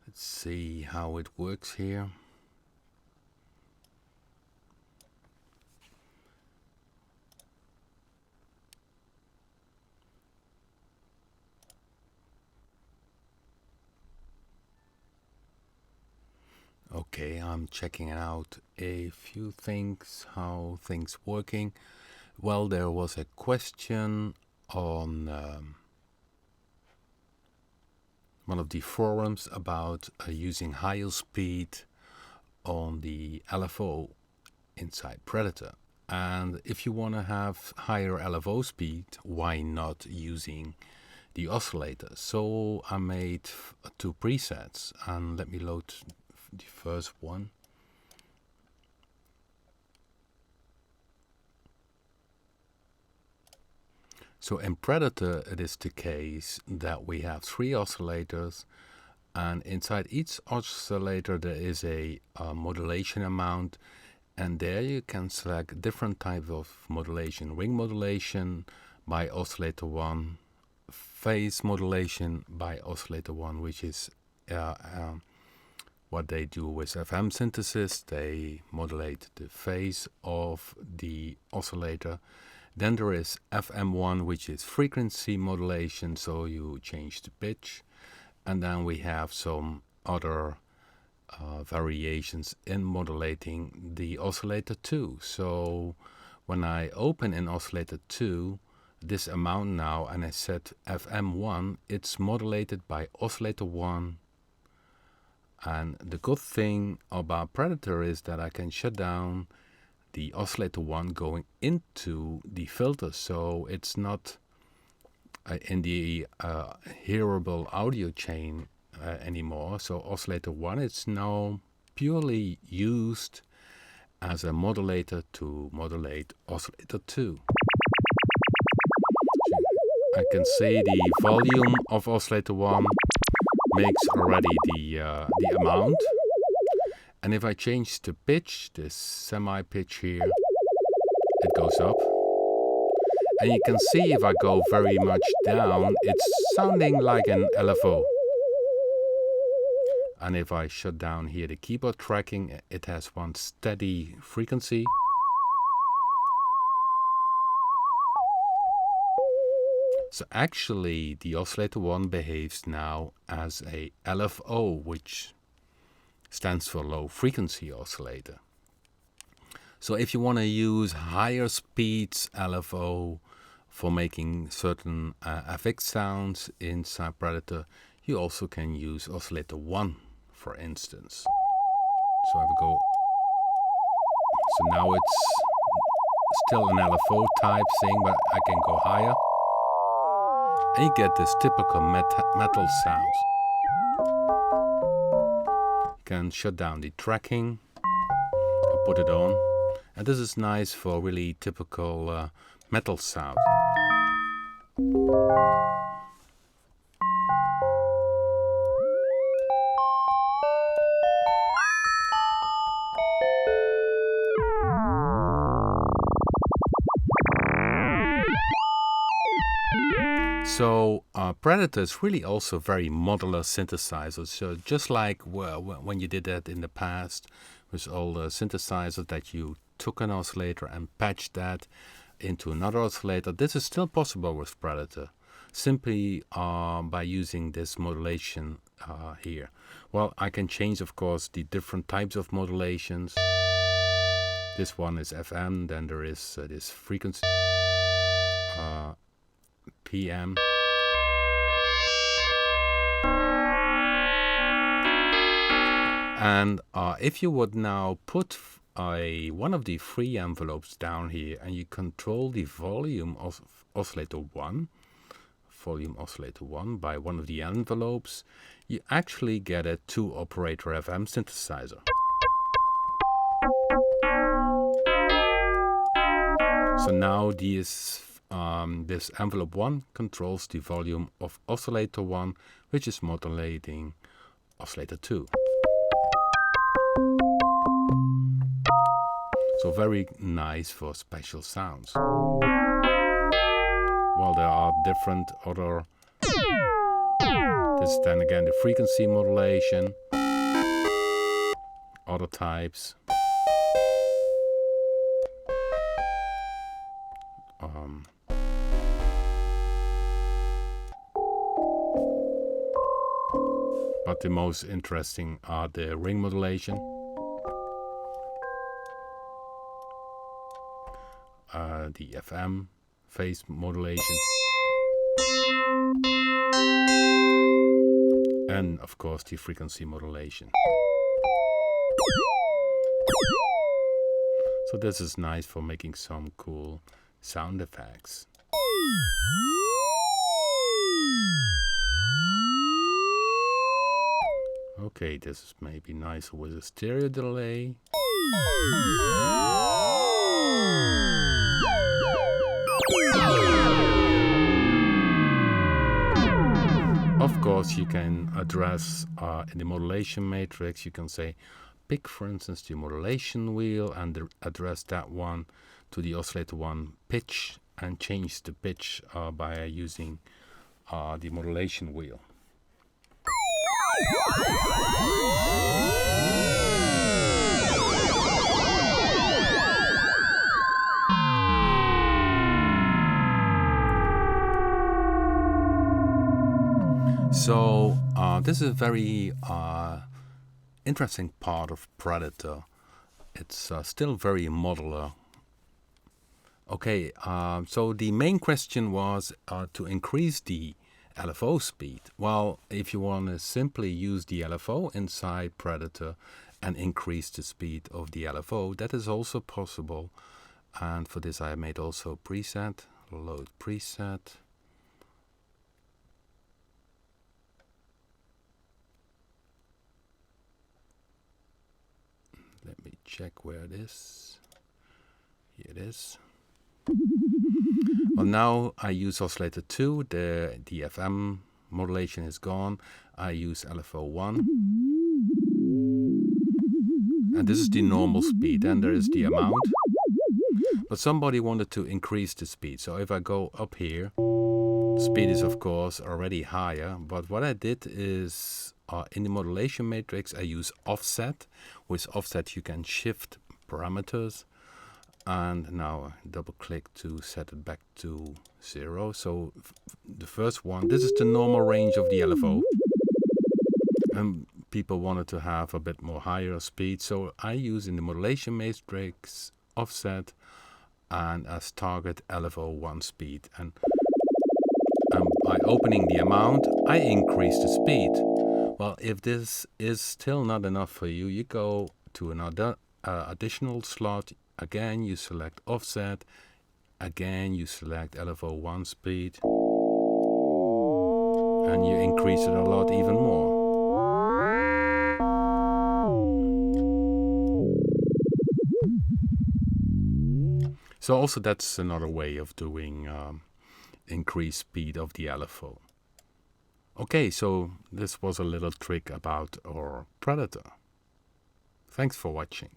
Let's see how it works here. Okay, I'm checking out a few things, how things working. Well, there was a question on one of the forums about using higher speed on the LFO inside Predator. And if you want to have higher LFO speed, why not using the oscillator? So I made two presets, and let me load the first one. So in Predator, it is the case that we have three oscillators, and inside each oscillator there is a modulation amount, and there you can select different types of modulation: ring modulation by oscillator 1, phase modulation by oscillator 1, which is what they do with FM synthesis. They modulate the phase of the oscillator. Then there is FM1, which is frequency modulation, so you change the pitch. And then we have some other variations in modulating the oscillator 2. So when I open in oscillator 2, this amount now, and I set FM1, it's modulated by oscillator 1. And the good thing about Predator is that I can shut down the oscillator 1 going into the filter, so it's not in the hearable audio chain anymore. So oscillator 1 is now purely used as a modulator to modulate oscillator 2. I can see the volume of oscillator 1 makes already the amount. And if I change the pitch, this semi-pitch here, it goes up. And you can see if I go very much down, it's sounding like an LFO. And if I shut down here the keyboard tracking, it has one steady frequency. So actually the oscillator 1 behaves now as a LFO, which stands for low frequency oscillator. So if you want to use higher speeds LFO for making certain FX sounds inside Predator, you also can use oscillator 1, for instance. So if I go, so now it's still an LFO type thing, but I can go higher. And you get this typical metal sound. You can shut down the tracking or put it on. And this is nice for really typical metal sound. So Predator is really also very modular synthesizer. So just like when you did that in the past with all the synthesizers, that you took an oscillator and patched that into another oscillator, this is still possible with Predator, simply by using this modulation here. Well, I can change, of course, the different types of modulations. This one is FM, then there is this frequency PM. And if you would now put one of the free envelopes down here and you control the volume of oscillator 1, by one of the envelopes, you actually get a 2-operator FM synthesizer. So now this envelope 1 controls the volume of oscillator 1, which is modulating oscillator 2. So very nice for special sounds. Well, there are different other. This is then again the frequency modulation, other types. But the most interesting are the ring modulation, the FM phase modulation, and of course the frequency modulation. So this is nice for making some cool sound effects. Okay, this is maybe nicer with a stereo delay. Of course, you can address in the modulation matrix, you can say pick, for instance, the modulation wheel and address that one to the oscillator 1 pitch and change the pitch by using the modulation wheel. So this is a very interesting part of Predator. It's still very modular. Okay, so the main question was to increase the LFO speed. Well, if you want to simply use the LFO inside Predator and increase the speed of the LFO, that is also possible. And for this I made also a preset, load preset. Let me check where it is. Here it is. Well, now I use oscillator 2, the FM modulation is gone. I use LFO 1. And this is the normal speed, and there is the amount. But somebody wanted to increase the speed. So if I go up here, the speed is of course already higher. But what I did is, in the modulation matrix, I use offset. With offset you can shift parameters. And now I double click to set it back to 0. So the first one, this is the normal range of the LFO. And people wanted to have a bit more higher speed. So I use in the modulation matrix offset and as target LFO 1 speed. And by opening the amount, I increase the speed. Well, if this is still not enough for you, you go to another additional slot. Again, you select offset. Again, you select LFO 1 speed. And you increase it a lot even more. So also that's another way of doing increased speed of the LFO. Okay, so this was a little trick about our Predator. Thanks for watching.